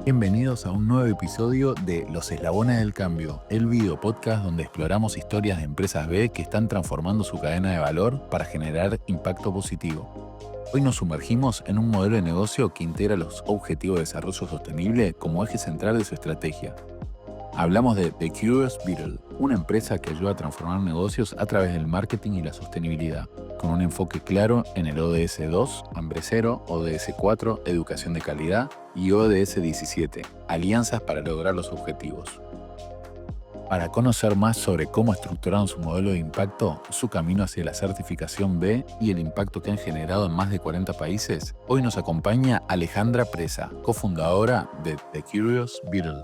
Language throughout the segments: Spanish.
Bienvenidos a un nuevo episodio de Los Eslabones del Cambio, el video podcast donde exploramos historias de empresas B que están transformando su cadena de valor para generar impacto positivo. Hoy nos sumergimos en un modelo de negocio que integra los objetivos de desarrollo sostenible como eje central de su estrategia. Hablamos de The Curious Beetle, una empresa que ayuda a transformar negocios a través del marketing y la sostenibilidad, con un enfoque claro en el ODS 2, Hambre Cero, ODS 4, Educación de Calidad y ODS 17, Alianzas para lograr los objetivos. Para conocer más sobre cómo estructuraron su modelo de impacto, su camino hacia la certificación B y el impacto que han generado en más de 40 países, hoy nos acompaña Alejandra Presa, cofundadora de The Curious Beetle.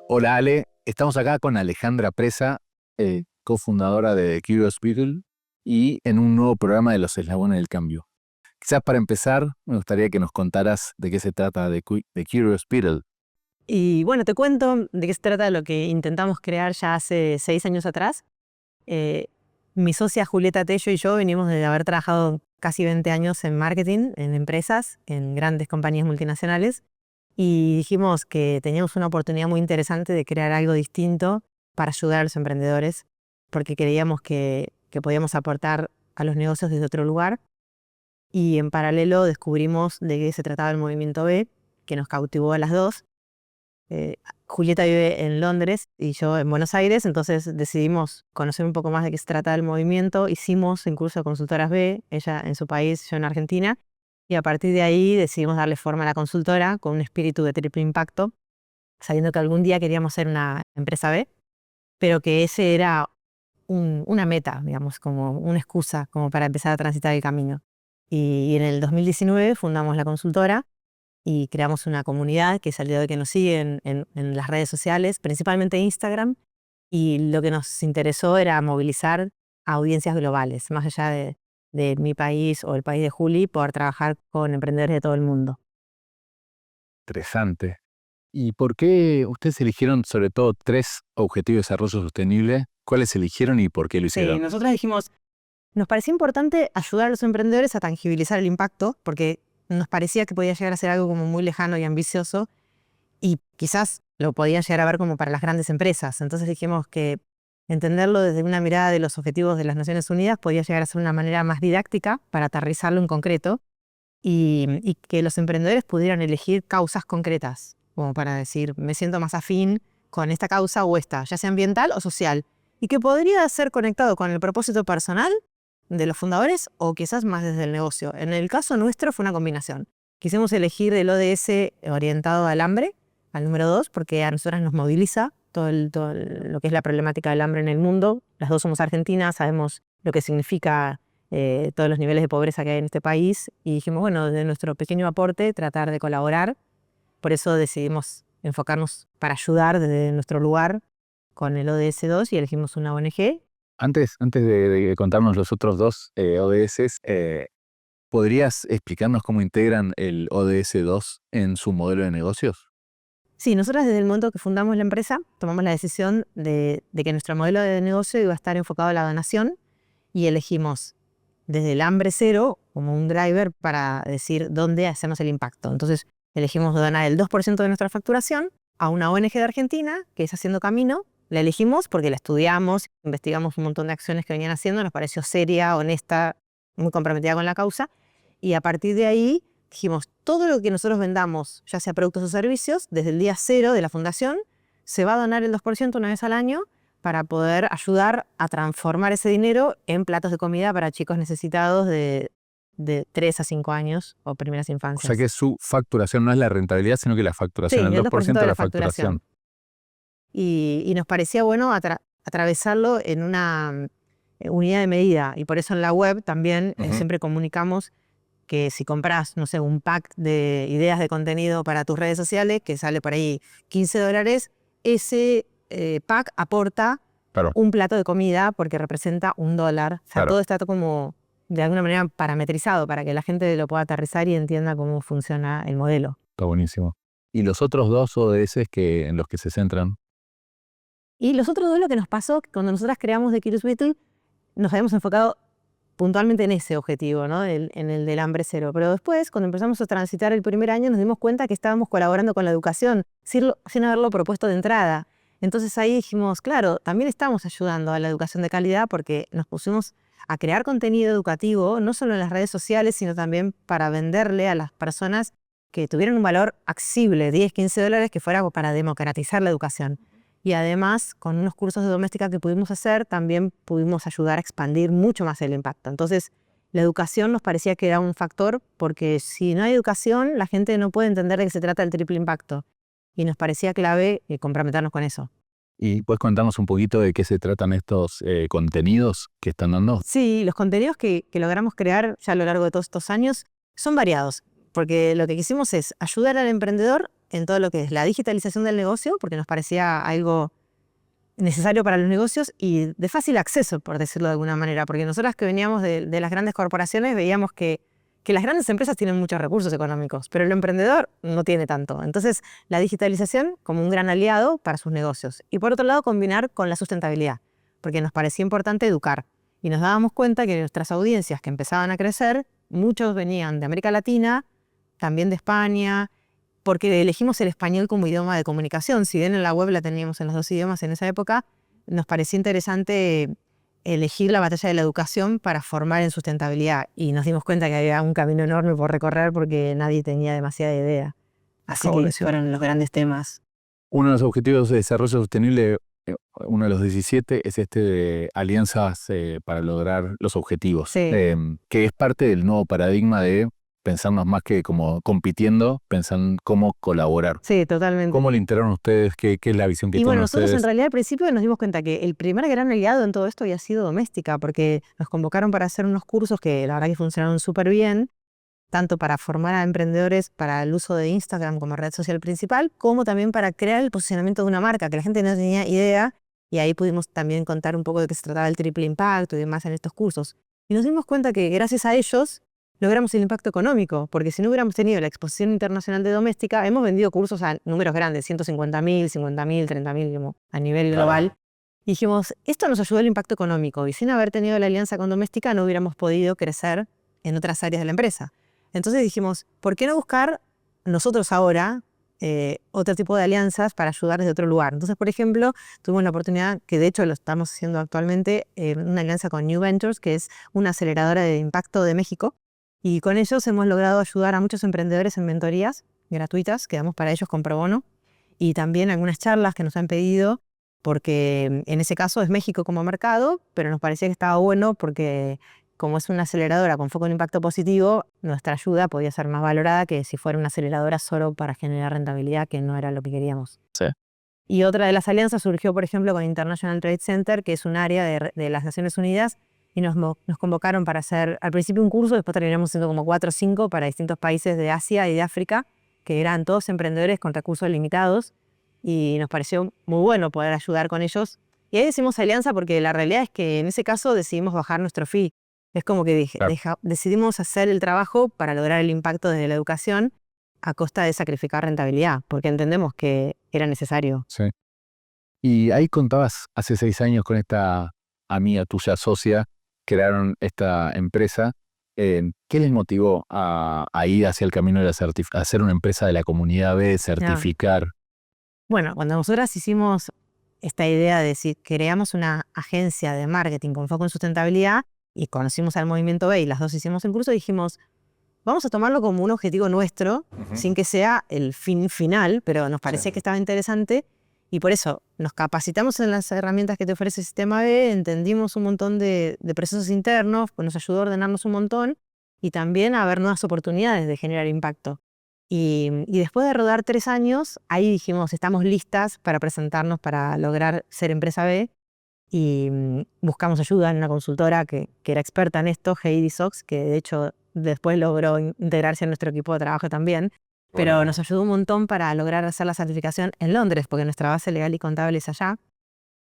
Hola Ale, estamos acá con Alejandra Presa, cofundadora de The Curious Beetle y en un nuevo programa de Los Eslabones del Cambio. Quizás para empezar, me gustaría que nos contaras de qué se trata The Curious Beetle. Y bueno, te cuento de qué se trata lo que intentamos crear ya hace 6 años atrás. Mi socia Julieta Tello y yo venimos de haber trabajado casi 20 años en marketing, en empresas, en grandes compañías multinacionales, y dijimos que teníamos una oportunidad muy interesante de crear algo distinto para ayudar a los emprendedores, porque creíamos que podíamos aportar a los negocios desde otro lugar. Y en paralelo descubrimos de qué se trataba el movimiento B, que nos cautivó a las dos. Julieta vive en Londres y yo en Buenos Aires, entonces decidimos conocer un poco más de qué se trata el movimiento. Hicimos un curso de consultoras B, ella en su país, yo en Argentina, y a partir de ahí decidimos darle forma a la consultora con un espíritu de triple impacto, sabiendo que algún día queríamos ser una empresa B, pero que ese era una meta, digamos, como una excusa como para empezar a transitar el camino. Y en el 2019 fundamos la consultora y creamos una comunidad que es al día de hoy que nos sigue en las redes sociales, principalmente Instagram, y lo que nos interesó era movilizar a audiencias globales, más allá de mi país o el país de Juli, poder trabajar con emprendedores de todo el mundo. Interesante. ¿Y por qué ustedes eligieron sobre todo 3 objetivos de desarrollo sostenible? ¿Cuáles eligieron y por qué lo Sí, hicieron? nosotros dijimos, nos parecía importante ayudar a los emprendedores a tangibilizar el impacto, porque nos parecía que podía llegar a ser algo como muy lejano y ambicioso, y quizás lo podían llegar a ver como para las grandes empresas. Entonces dijimos que entenderlo desde una mirada de los objetivos de las Naciones Unidas podía llegar a ser una manera más didáctica para aterrizarlo en concreto y que los emprendedores pudieran elegir causas concretas, como para decir, me siento más afín con esta causa o esta, ya sea ambiental o social, y que podría ser conectado con el propósito personal de los fundadores o quizás más desde el negocio. En el caso nuestro fue una combinación. Quisimos elegir el ODS orientado al hambre, al número 2, porque a nosotras nos moviliza todo lo que es la problemática del hambre en el mundo. Las dos somos argentinas, sabemos lo que significa todos los niveles de pobreza que hay en este país, y dijimos, bueno, desde nuestro pequeño aporte, tratar de colaborar. Por eso decidimos enfocarnos para ayudar desde nuestro lugar con el ODS 2 y elegimos una ONG. Antes de contarnos los otros 2 ODS, ¿podrías explicarnos cómo integran el ODS 2 en su modelo de negocios? Sí, nosotras desde el momento que fundamos la empresa tomamos la decisión de que nuestro modelo de negocio iba a estar enfocado a la donación y elegimos desde el hambre cero como un driver para decir dónde hacemos el impacto. Entonces elegimos donar el 2% de nuestra facturación a una ONG de Argentina que es Haciendo Camino. La elegimos porque la estudiamos, investigamos un montón de acciones que venían haciendo, nos pareció seria, honesta, muy comprometida con la causa, y a partir de ahí dijimos, todo lo que nosotros vendamos, ya sea productos o servicios, desde el día cero de la fundación, se va a donar el 2% una vez al año para poder ayudar a transformar ese dinero en platos de comida para chicos necesitados de 3 a 5 años o primeras O infancias. sea que su facturación no es la rentabilidad, sino que la facturación, Sí, el el 2% de la facturación. Y nos parecía bueno atravesarlo en una unidad de medida. Y por eso en la web también siempre comunicamos que si compras, no sé, un pack de ideas de contenido para tus redes sociales, que sale por ahí $15, ese pack aporta Claro. un plato de comida porque representa $1. O sea, Claro. todo está como de alguna manera parametrizado para que la gente lo pueda aterrizar y entienda cómo funciona el modelo. Está buenísimo. ¿Y los otros 2 ODS en los que se centran? Y los otros dos, lo que nos pasó, que cuando nosotras creamos The Curious Beetle, nos habíamos enfocado puntualmente en ese objetivo, ¿no? En el del hambre cero. Pero después, cuando empezamos a transitar el primer año, nos dimos cuenta que estábamos colaborando con la educación sin haberlo propuesto de entrada. Entonces ahí dijimos, claro, también estamos ayudando a la educación de calidad porque nos pusimos a crear contenido educativo, no solo en las redes sociales, sino también para venderle a las personas que tuvieran un valor accesible, 10, 15 dólares, que fuera para democratizar la educación. Y además, con unos cursos de doméstica que pudimos hacer, también pudimos ayudar a expandir mucho más el impacto. Entonces, la educación nos parecía que era un factor, porque si no hay educación, la gente no puede entender de qué se trata el triple impacto. Y nos parecía clave comprometernos con eso. ¿Y puedes contarnos un poquito de qué se tratan estos contenidos que están dando? Sí, los contenidos que logramos crear ya a lo largo de todos estos años son variados, porque lo que quisimos es ayudar al emprendedor en todo lo que es la digitalización del negocio, porque nos parecía algo necesario para los negocios y de fácil acceso, por decirlo de alguna manera, porque nosotras que veníamos de las grandes corporaciones veíamos que las grandes empresas tienen muchos recursos económicos, pero el emprendedor no tiene tanto. Entonces, la digitalización como un gran aliado para sus negocios. Y por otro lado, combinar con la sustentabilidad, porque nos parecía importante educar. Y nos dábamos cuenta que nuestras audiencias que empezaban a crecer, muchos venían de América Latina, también de España, porque elegimos el español como idioma de comunicación. Si bien en la web la teníamos en los dos idiomas en esa época, nos parecía interesante elegir la batalla de la educación para formar en sustentabilidad. Y nos dimos cuenta que había un camino enorme por recorrer porque nadie tenía demasiada idea. Así que esos fueron los grandes temas. Uno de los objetivos de desarrollo sostenible, uno de los 17, es este de alianzas para lograr los objetivos, Sí. Que es parte del nuevo paradigma de pensarnos más que como compitiendo, pensar cómo colaborar. Sí, totalmente. ¿Cómo lo integraron ustedes? ¿Qué es la visión que Y tienen bueno, nosotros ustedes? en realidad al principio nos dimos cuenta que el primer gran aliado en todo esto había sido doméstica, porque nos convocaron para hacer unos cursos que la verdad que funcionaron súper bien, tanto para formar a emprendedores para el uso de Instagram como red social principal, como también para crear el posicionamiento de una marca, que la gente no tenía idea, y ahí pudimos también contar un poco de qué se trataba el triple impacto y demás en estos cursos. Y nos dimos cuenta que gracias a ellos logramos el impacto económico, porque si no hubiéramos tenido la exposición internacional de doméstica, hemos vendido cursos a números grandes, 150.000, 50.000, 30.000, como a nivel global. Y dijimos, esto nos ayudó al impacto económico, y sin haber tenido la alianza con doméstica no hubiéramos podido crecer en otras áreas de la empresa. Entonces dijimos, ¿por qué no buscar nosotros ahora otro tipo de alianzas para ayudar desde otro lugar? Entonces, por ejemplo, tuvimos la oportunidad, que de hecho lo estamos haciendo actualmente, una alianza con New Ventures, que es una aceleradora de impacto de México, y con ellos hemos logrado ayudar a muchos emprendedores en mentorías gratuitas que damos para ellos con pro bono, y también algunas charlas que nos han pedido, porque en ese caso es México como mercado, pero nos parecía que estaba bueno porque como es una aceleradora con foco en impacto positivo, nuestra ayuda podía ser más valorada que si fuera una aceleradora solo para generar rentabilidad, que no era lo que queríamos. Sí. Y otra de las alianzas surgió, por ejemplo, con International Trade Center, que es un área de las Naciones Unidas, y nos convocaron para hacer al principio un curso, después terminamos siendo como 4 o 5 para distintos países de Asia y de África, que eran todos emprendedores con recursos limitados, y nos pareció muy bueno poder ayudar con ellos. Y ahí decimos alianza porque la realidad es que en ese caso decidimos bajar nuestro fee. Es como que decidimos hacer el trabajo para lograr el impacto desde la educación a costa de sacrificar rentabilidad, porque entendemos que era necesario. Sí. Y ahí contabas hace 6 años con esta amiga tuya, socia, crearon esta empresa. ¿Qué les motivó a ir hacia el camino de hacer una empresa de la comunidad B, certificar? Bueno, cuando nosotras hicimos esta idea de decir, creamos una agencia de marketing con foco en sustentabilidad y conocimos al Movimiento B y las dos hicimos el curso, dijimos, vamos a tomarlo como un objetivo nuestro, sin que sea el fin final, pero nos parecía que estaba interesante y por eso nos capacitamos en las herramientas que te ofrece el Sistema B, entendimos un montón de procesos internos, pues nos ayudó a ordenarnos un montón y también a ver nuevas oportunidades de generar impacto. Y después de rodar 3 años, ahí dijimos, estamos listas para presentarnos para lograr ser empresa B y buscamos ayuda en una consultora que era experta en esto, Heidi Sox, que de hecho después logró integrarse a nuestro equipo de trabajo también, pero nos ayudó un montón para lograr hacer la certificación en Londres, porque nuestra base legal y contable es allá.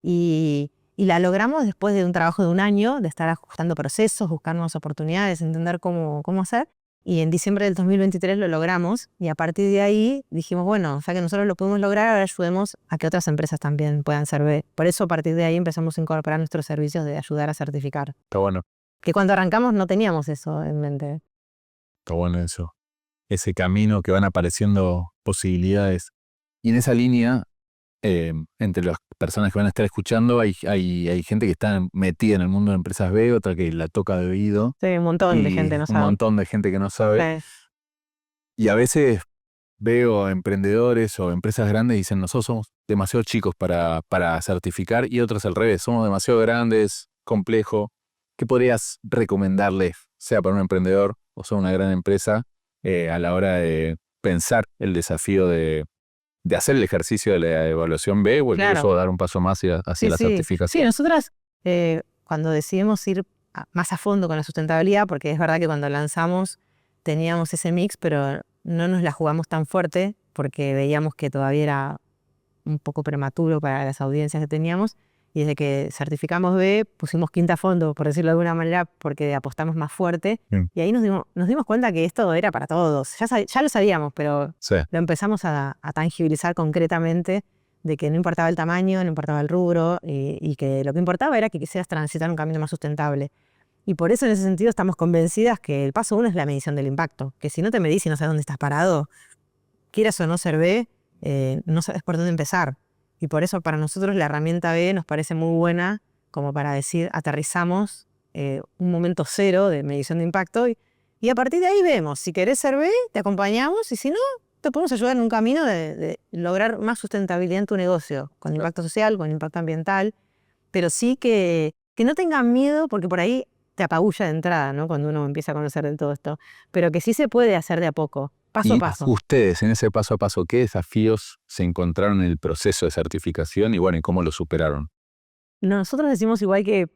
Y la logramos después de un trabajo de 1 año, de estar ajustando procesos, buscar nuevas oportunidades, entender cómo hacer. Y en diciembre del 2023 lo logramos y a partir de ahí dijimos, bueno, o sea que nosotros lo pudimos lograr, ahora ayudemos a que otras empresas también puedan ser B. Por eso a partir de ahí empezamos a incorporar nuestros servicios de ayudar a certificar. Está bueno. que cuando arrancamos no teníamos eso en mente. Está bueno eso. Ese camino que van apareciendo posibilidades. Y en esa línea, entre las personas que van a estar escuchando, hay gente que está metida en el mundo de empresas B, otra que la toca de oído. Sí, un montón de Y gente no un sabe. montón de gente que no sabe. Sí. Y a veces veo emprendedores o empresas grandes y dicen, nosotros somos demasiado chicos para certificar, y otros al revés, somos demasiado grandes, complejo. ¿Qué podrías recomendarles, sea para un emprendedor o sea una gran empresa, a la hora de pensar el desafío de hacer el ejercicio de la evaluación B o incluso Claro. dar un paso más hacia Sí, la sí. certificación? Sí, nosotras cuando decidimos ir más a fondo con la sustentabilidad, porque es verdad que cuando lanzamos teníamos ese mix, pero no nos la jugamos tan fuerte porque veíamos que todavía era un poco prematuro para las audiencias que teníamos, y desde que certificamos B pusimos quinta a fondo, por decirlo de alguna manera, porque apostamos más fuerte. Bien. Y ahí nos dimos cuenta que esto era para todos. Ya lo sabíamos, pero Sí. lo empezamos a tangibilizar concretamente, de que no importaba el tamaño, no importaba el rubro, y que lo que importaba era que quisieras transitar un camino más sustentable. Y por eso en ese sentido estamos convencidas que el paso 1 es la medición del impacto, que si no te medís y no sabes dónde estás parado, quieras o no ser B, no sabes por dónde empezar. Y por eso para nosotros la herramienta B nos parece muy buena como para decir, aterrizamos un momento cero de medición de impacto, y a partir de ahí vemos, si querés ser B, te acompañamos, y si no, te podemos ayudar en un camino de lograr más sustentabilidad en tu negocio, con impacto social, con impacto ambiental, pero sí que no tengan miedo, porque por ahí te apabulla de entrada, ¿no? Cuando uno empieza a conocer de todo esto, pero que sí se puede hacer de a poco, paso a Y paso. ustedes, en ese paso a paso, ¿qué desafíos se encontraron en el proceso de certificación y bueno, y cómo lo superaron? Nosotros decimos igual que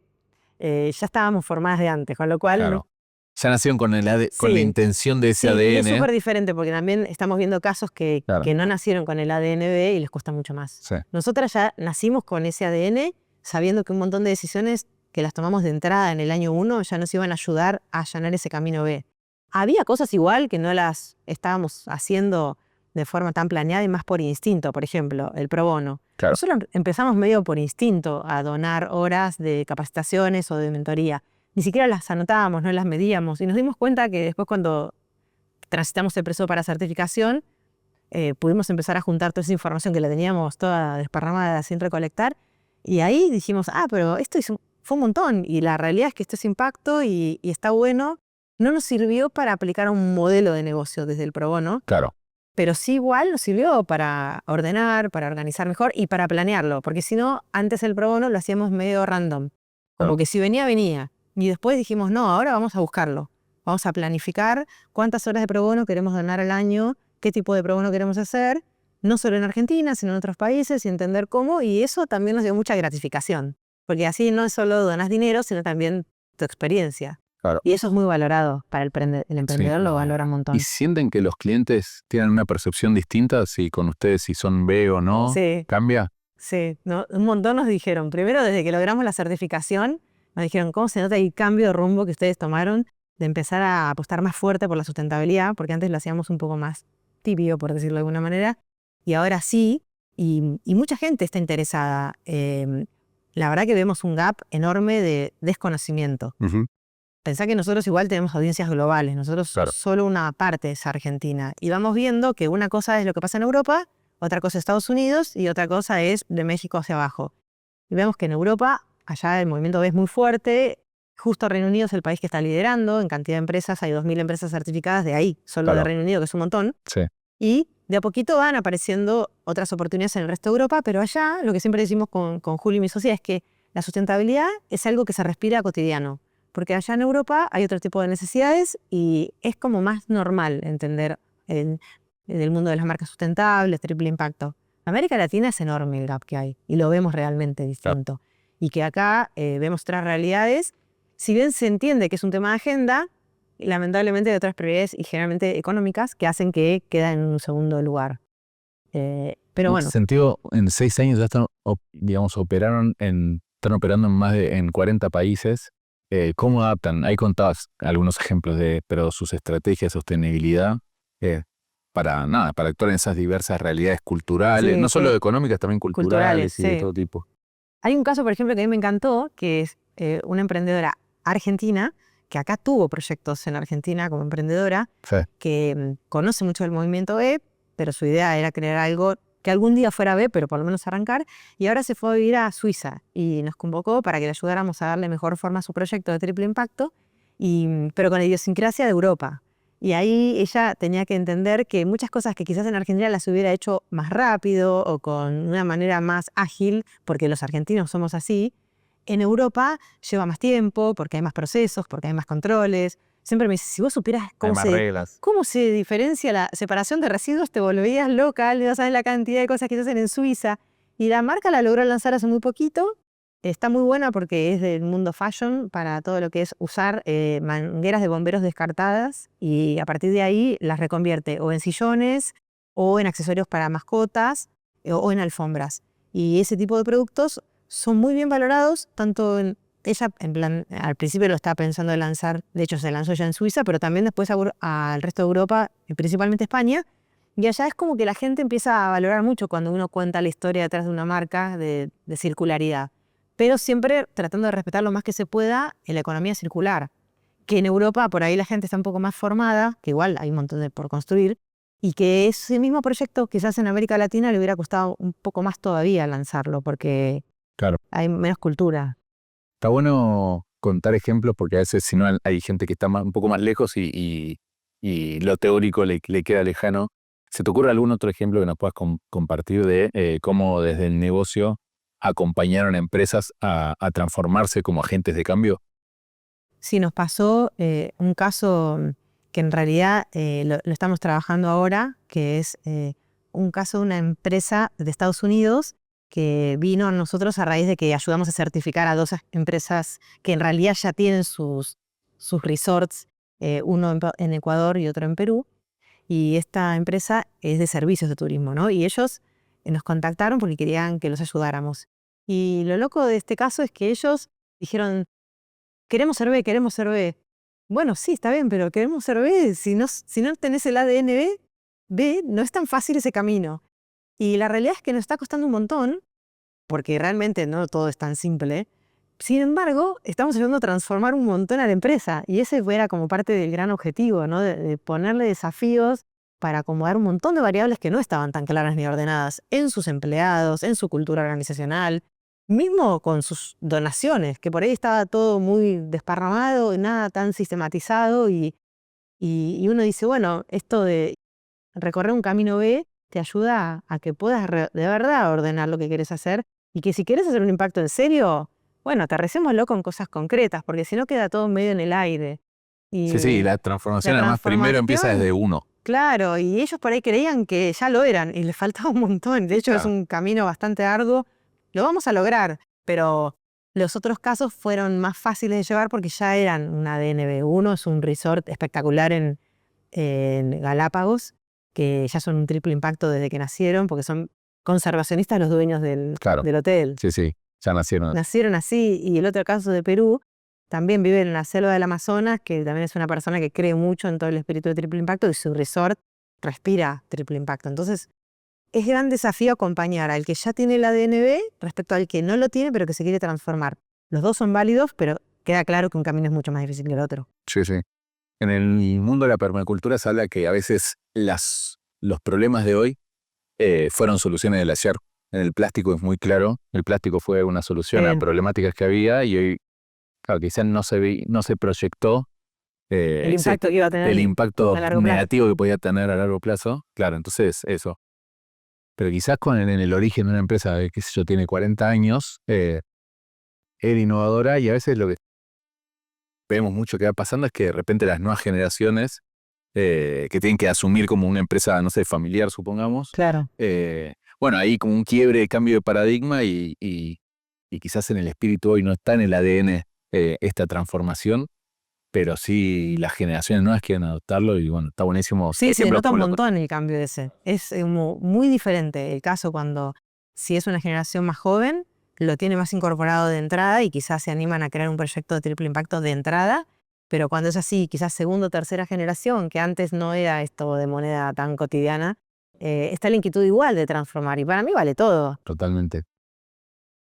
ya estábamos formadas de antes, con lo cual Claro. Ya nacieron con con la sí, intención de ese sí, y es ADN. súper diferente porque también estamos viendo casos que Claro. no nacieron con el ADN B y les cuesta mucho más. Sí. Nosotras ya nacimos con ese ADN, sabiendo que un montón de decisiones que las tomamos de entrada en el año 1 ya nos iban a ayudar a allanar ese camino B. Había cosas igual que no las estábamos haciendo de forma tan planeada y más por instinto, por ejemplo, el pro bono. Claro. Nosotros empezamos medio por instinto a donar horas de capacitaciones o de mentoría. Ni siquiera las anotábamos, no las medíamos, y nos dimos cuenta que después, cuando transitamos el proceso para certificación, pudimos empezar a juntar toda esa información que la teníamos toda desparramada sin recolectar, y ahí dijimos, pero esto fue un montón, y la realidad es que esto es impacto y está bueno. No nos sirvió para aplicar un modelo de negocio desde el pro bono, Claro. pero sí igual nos sirvió para ordenar, para organizar mejor y para planearlo, porque si no, antes el pro bono lo hacíamos medio random, como Claro. que si venía, venía. Y después dijimos, no, ahora vamos a buscarlo. Vamos a planificar cuántas horas de pro bono queremos donar al año, qué tipo de pro bono queremos hacer, no solo en Argentina, sino en otros países, y entender cómo. Y eso también nos dio mucha gratificación, porque así no es solo donas dinero, sino también tu experiencia. Claro. Y eso es muy valorado para el emprendedor, Sí. lo valora un montón. ¿Y sienten que los clientes tienen una percepción distinta si con ustedes, si son B o no? Sí. ¿Cambia? Sí, un montón nos dijeron. Primero, desde que logramos la certificación, nos dijeron cómo se nota el cambio de rumbo que ustedes tomaron, de empezar a apostar más fuerte por la sustentabilidad, porque antes lo hacíamos un poco más tibio, por decirlo de alguna manera, y ahora sí, y mucha gente está interesada. La verdad que vemos un gap enorme de desconocimiento. Ujú. Pensá que nosotros igual tenemos audiencias globales, nosotros Claro. solo una parte es Argentina, y vamos viendo que una cosa es lo que pasa en Europa, otra cosa es Estados Unidos, y otra cosa es de México hacia abajo. Y vemos que en Europa, allá el movimiento B es muy fuerte, justo Reino Unido es el país que está liderando, en cantidad de empresas hay 2.000 empresas certificadas de ahí, solo Claro. de Reino Unido, que es un montón. Sí. Y de a poquito van apareciendo otras oportunidades en el resto de Europa, pero allá lo que siempre decimos con Julio y mi socia es que la sustentabilidad es algo que se respira cotidiano, porque allá en Europa hay otro tipo de necesidades y es como más normal entender el mundo de las marcas sustentables, triple impacto. América Latina es enorme el gap que hay y lo vemos realmente distinto. Y que acá vemos otras realidades, si bien se entiende que es un tema de agenda, lamentablemente hay otras prioridades y generalmente económicas que hacen que queda en un segundo lugar. Pero En bueno, ese sentido, en 6 años ya están, están operando en más de 40 países. ¿Cómo adaptan? Ahí contabas algunos ejemplos pero sus estrategias de sostenibilidad para actuar en esas diversas realidades culturales, Sí, no solo sí. económicas, también culturales y de sí. todo tipo. Hay un caso, por ejemplo, que a mí me encantó, que es una emprendedora Argentina, que acá tuvo proyectos en Argentina como emprendedora, Sí. que conoce mucho el movimiento B, pero su idea era crear algo que algún día fuera B, pero por lo menos arrancar, y ahora se fue a vivir a Suiza y nos convocó para que le ayudáramos a darle mejor forma a su proyecto de triple impacto, pero con la idiosincrasia de Europa. Y ahí ella tenía que entender que muchas cosas que quizás en Argentina las hubiera hecho más rápido o con una manera más ágil, porque los argentinos somos así, en Europa lleva más tiempo, porque hay más procesos, porque hay más controles. Siempre me dice, si vos supieras Hay más reglas. cómo se diferencia la separación de residuos, te volverías loca, no sabes la cantidad de cosas que se hacen en Suiza. Y la marca la logró lanzar hace muy poquito. Está muy buena porque es del mundo fashion para todo lo que es usar mangueras de bomberos descartadas y a partir de ahí las reconvierte o en sillones o en accesorios para mascotas o en alfombras. Y ese tipo de productos son muy bien valorados, tanto en ella, en plan, al principio lo estaba pensando en lanzar, de hecho se lanzó ya en Suiza, pero también después al resto de Europa, principalmente España. Y allá es como que la gente empieza a valorar mucho cuando uno cuenta la historia detrás de una marca de circularidad. Pero siempre tratando de respetar lo más que se pueda en la economía circular. Que en Europa por ahí la gente está un poco más formada, que igual hay un montón por construir, y que ese mismo proyecto quizás en América Latina le hubiera costado un poco más todavía lanzarlo, porque Claro. hay menos cultura. Está bueno contar ejemplos porque a veces si no hay gente que está un poco más lejos y lo teórico le queda lejano. ¿Se te ocurre algún otro ejemplo que nos puedas compartir de cómo desde el negocio acompañaron a empresas a transformarse como agentes de cambio? Sí, nos pasó un caso que en realidad lo estamos trabajando ahora, que es un caso de una empresa de Estados Unidos que vino a nosotros a raíz de que ayudamos a certificar a 2 empresas que en realidad ya tienen sus resorts, uno en Ecuador y otro en Perú. Y esta empresa es de servicios de turismo, ¿no? Y ellos nos contactaron porque querían que los ayudáramos. Y lo loco de este caso es que ellos dijeron, queremos ser B, queremos ser B. Bueno, sí, está bien, pero queremos ser B. Si no tenés el ADN B, no es tan fácil ese camino. Y la realidad es que nos está costando un montón, porque realmente no todo es tan simple. Sin embargo, estamos ayudando a transformar un montón a la empresa. Y ese era como parte del gran objetivo, ¿no? De ponerle desafíos para acomodar un montón de variables que no estaban tan claras ni ordenadas en sus empleados, en su cultura organizacional, mismo con sus donaciones, que por ahí estaba todo muy desparramado, nada tan sistematizado. Y uno dice, bueno, esto de recorrer un camino B te ayuda a que puedas de verdad ordenar lo que quieres hacer y que si quieres hacer un impacto en serio, bueno, aterricémoslo con cosas concretas, porque si no queda todo medio en el aire. Sí, Y la transformación además primero empieza desde uno. claro, y ellos por ahí creían que ya lo eran y les faltaba un montón. De hecho, es un camino bastante arduo. Lo vamos a lograr, pero los otros casos fueron más fáciles de llevar porque ya eran una DNB. Uno es un resort espectacular en Galápagos, que ya son un triple impacto desde que nacieron, porque son conservacionistas los dueños del hotel. Sí, ya nacieron. Nacieron así. Y el otro caso de Perú, también vive en la selva del Amazonas, que también es una persona que cree mucho en todo el espíritu de triple impacto y su resort respira triple impacto. Entonces, es gran desafío acompañar al que ya tiene el ADN respecto al que no lo tiene, pero que se quiere transformar. Los dos son válidos, pero queda claro que un camino es mucho más difícil que el otro. Sí. En el mundo de la permacultura se habla que a veces los problemas de hoy fueron soluciones del ayer. En el plástico es muy claro, el plástico fue una solución a problemáticas que había y hoy, claro, quizás no se proyectó el impacto que iba a tener el impacto a largo plazo. negativo que podía tener a largo plazo. Claro, entonces eso. Pero quizás en el origen de una empresa, qué sé yo, tiene 40 años, era innovadora y a veces lo que vemos mucho que va pasando es que de repente las nuevas generaciones que tienen que asumir como una empresa, no sé, familiar, supongamos. Claro. Bueno, ahí como un quiebre, cambio de paradigma y quizás en el espíritu hoy no está en el ADN esta transformación, pero sí las generaciones nuevas quieren adoptarlo y bueno, está buenísimo. Sí, se nota un montón el cambio ese. Es muy diferente el caso cuando si es una generación más joven, lo tiene más incorporado de entrada y quizás se animan a crear un proyecto de triple impacto de entrada, pero cuando es así, quizás segunda o tercera generación, que antes no era esto de moneda tan cotidiana, está la inquietud igual de transformar y para mí vale todo. Totalmente.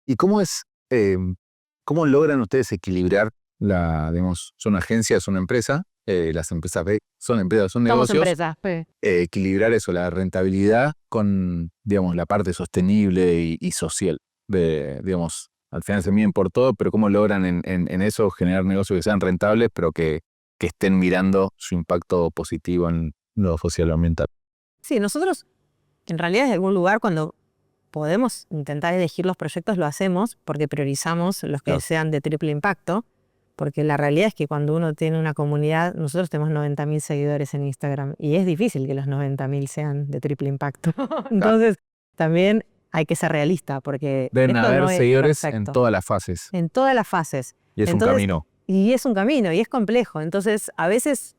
¿Y cómo logran ustedes equilibrar digamos, son agencias, son empresas, las empresas B son empresas, son Somos negocios. empresas, P. Equilibrar eso, la rentabilidad con, digamos, la parte sostenible y social. Digamos, al final se miden por todo, pero cómo logran en eso generar negocios que sean rentables, pero que estén mirando su impacto positivo en lo social y ambiental. Sí, nosotros, en realidad, desde algún lugar, cuando podemos intentar elegir los proyectos, lo hacemos porque priorizamos los que Claro. sean de triple impacto, porque la realidad es que cuando uno tiene una comunidad, nosotros tenemos 90.000 seguidores en Instagram y es difícil que los 90.000 sean de triple impacto. Entonces, también hay que ser realista porque Deben esto haber no es seguidores en perfecto. todas las fases. En todas las fases. Y es Entonces, un camino. Y es un camino y es complejo. Entonces, a veces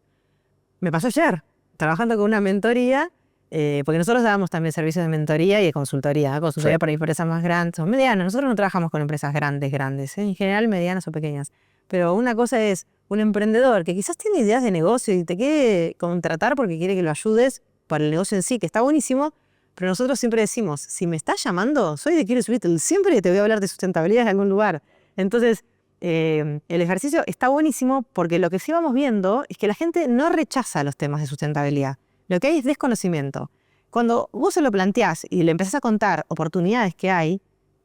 me pasó ayer, trabajando con una mentoría, porque nosotros dábamos también servicios de mentoría y de consultoría. Consultoría Sí. para empresas más grandes o medianas. Nosotros no trabajamos con empresas grandes, en general medianas o pequeñas. Pero una cosa es un emprendedor que quizás tiene ideas de negocio y te quiere contratar porque quiere que lo ayudes para el negocio en sí, que está buenísimo. Pero nosotros siempre decimos, si me estás llamando, soy de Curious Beetle, siempre te voy a hablar de sustentabilidad en algún lugar. Entonces, el ejercicio está buenísimo porque lo que sí vamos viendo es que la gente no rechaza los temas de sustentabilidad. Lo que hay es desconocimiento. Cuando vos se lo planteás y le empezás a contar oportunidades que hay,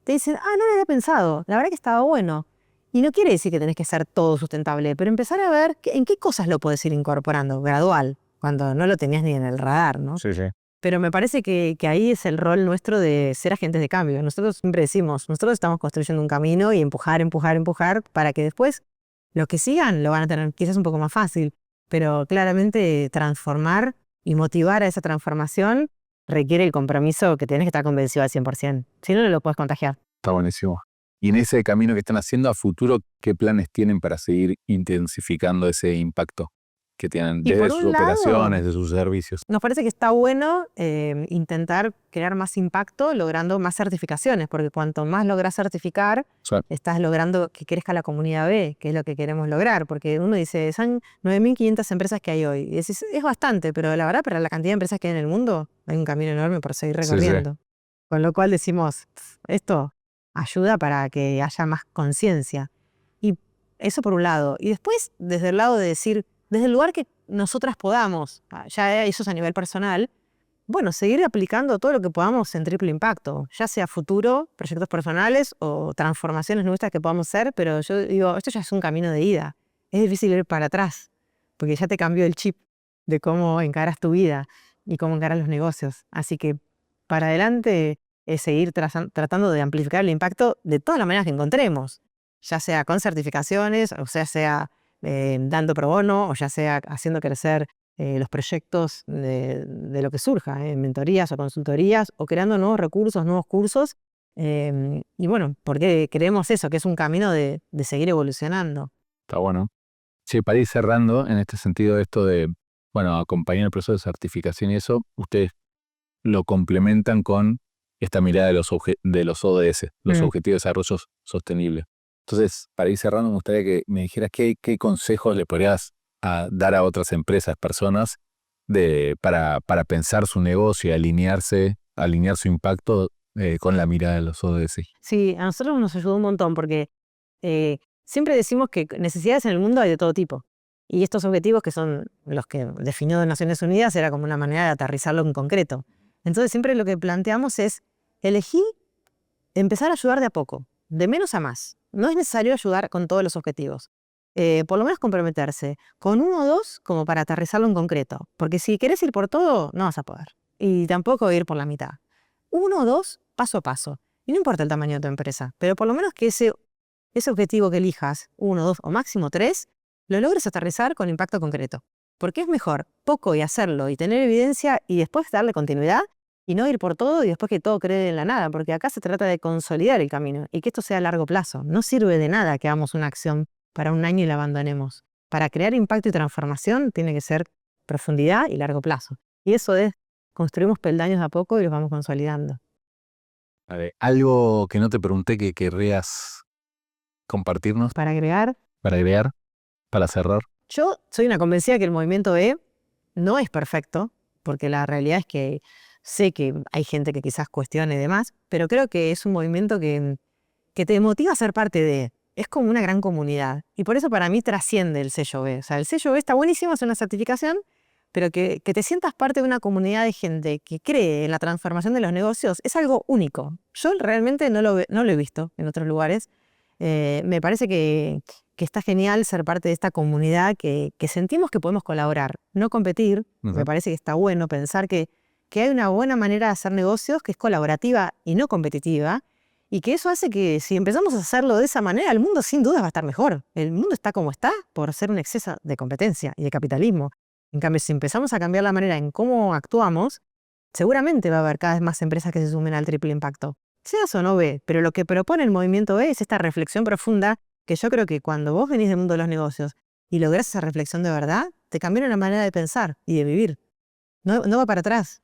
te dicen, no lo había pensado, la verdad que estaba bueno. Y no quiere decir que tenés que ser todo sustentable, pero empezar a ver en qué cosas lo podés ir incorporando, gradual, cuando no lo tenías ni en el radar, ¿no? Sí, sí. Pero me parece que ahí es el rol nuestro de ser agentes de cambio. Nosotros siempre decimos, nosotros estamos construyendo un camino y empujar para que después los que sigan lo van a tener quizás un poco más fácil. Pero claramente transformar y motivar a esa transformación requiere el compromiso que tienes que estar convencido al 100%. Si no, no lo puedes contagiar. Está buenísimo. Y en ese camino que están haciendo a futuro, ¿qué planes tienen para seguir intensificando ese impacto que tienen Y desde por sus un lado, operaciones, de sus servicios? nos parece que está bueno intentar crear más impacto logrando más certificaciones, porque cuanto más logras certificar, Sí. estás logrando que crezca la comunidad B, que es lo que queremos lograr, porque uno dice, son 9.500 empresas que hay hoy. Y decís, es bastante, pero la verdad, para la cantidad de empresas que hay en el mundo, hay un camino enorme por seguir Sí, sí. recorriendo. Con lo cual decimos, esto ayuda para que haya más conciencia. Y eso por un lado. Y después, desde el lado de decir, desde el lugar que nosotras podamos, ya eso es a nivel personal, bueno, seguir aplicando todo lo que podamos en triple impacto, ya sea futuro, proyectos personales o transformaciones nuestras que podamos hacer, pero yo digo, esto ya es un camino de ida. Es difícil ir para atrás, porque ya te cambió el chip de cómo encaras tu vida y cómo encaras los negocios. Así que para adelante es seguir tratando de amplificar el impacto de todas las maneras que encontremos, ya sea con certificaciones, o sea dando pro bono, o ya sea haciendo crecer los proyectos de lo que surja, en mentorías o consultorías, o creando nuevos recursos, nuevos cursos. Y bueno, porque creemos eso, que es un camino de seguir evolucionando. Está bueno. Sí, para ir cerrando, en este sentido, esto de, bueno, acompañar el proceso de certificación y eso, ustedes lo complementan con esta mirada de los ODS, los Objetivos de Desarrollo Sostenible. Entonces, para ir cerrando, me gustaría que me dijeras qué consejos le podrías dar a otras empresas, personas, para pensar su negocio y alinear su impacto con la mirada de los ODS. Sí, a nosotros nos ayudó un montón porque siempre decimos que necesidades en el mundo hay de todo tipo. Y estos objetivos, que son los que definió Naciones Unidas, era como una manera de aterrizarlo en concreto. Entonces siempre lo que planteamos es elegir empezar a ayudar de a poco, de menos a más. No es necesario ayudar con todos los objetivos. Por lo menos comprometerse con uno o dos como para aterrizarlo en concreto. Porque si querés ir por todo, no vas a poder. Y tampoco ir por la mitad. Uno o dos, paso a paso. Y no importa el tamaño de tu empresa, pero por lo menos que ese objetivo que elijas, uno, dos o máximo tres, lo logres aterrizar con impacto concreto. Porque es mejor poco y hacerlo y tener evidencia y después darle continuidad y no ir por todo y después que todo quede en la nada, porque acá se trata de consolidar el camino y que esto sea a largo plazo. No sirve de nada que hagamos una acción para un año y la abandonemos. Para crear impacto y transformación tiene que ser profundidad y largo plazo. Y eso es, construimos peldaños de a poco y los vamos consolidando. Vale. ¿Algo que no te pregunté que querrías compartirnos? Para agregar, para cerrar. yo soy una convencida que el movimiento E no es perfecto, porque la realidad es que sé que hay gente que quizás cuestione y demás, pero creo que es un movimiento que te motiva a ser parte de. es como una gran comunidad. Y por eso para mí trasciende el sello B. O sea, el sello B está buenísimo, es una certificación, pero que te sientas parte de una comunidad de gente que cree en la transformación de los negocios es algo único. Yo realmente no lo he visto en otros lugares. Me parece que está genial ser parte de esta comunidad que sentimos que podemos colaborar, no competir. Me parece que está bueno pensar que hay una buena manera de hacer negocios que es colaborativa y no competitiva, y que eso hace que si empezamos a hacerlo de esa manera, el mundo sin duda va a estar mejor. El mundo está como está por ser un exceso de competencia y de capitalismo. En cambio, si empezamos a cambiar la manera en cómo actuamos, seguramente va a haber cada vez más empresas que se sumen al triple impacto. Seas o no B, pero lo que propone el movimiento B es esta reflexión profunda que yo creo que cuando vos venís del mundo de los negocios y lográs esa reflexión de verdad, te cambiaron la manera de pensar y de vivir. No va para atrás.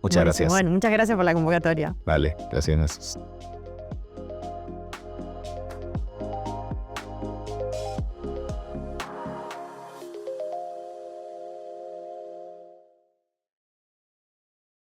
Muchas gracias. Bueno, muchas gracias por la convocatoria. Vale, gracias.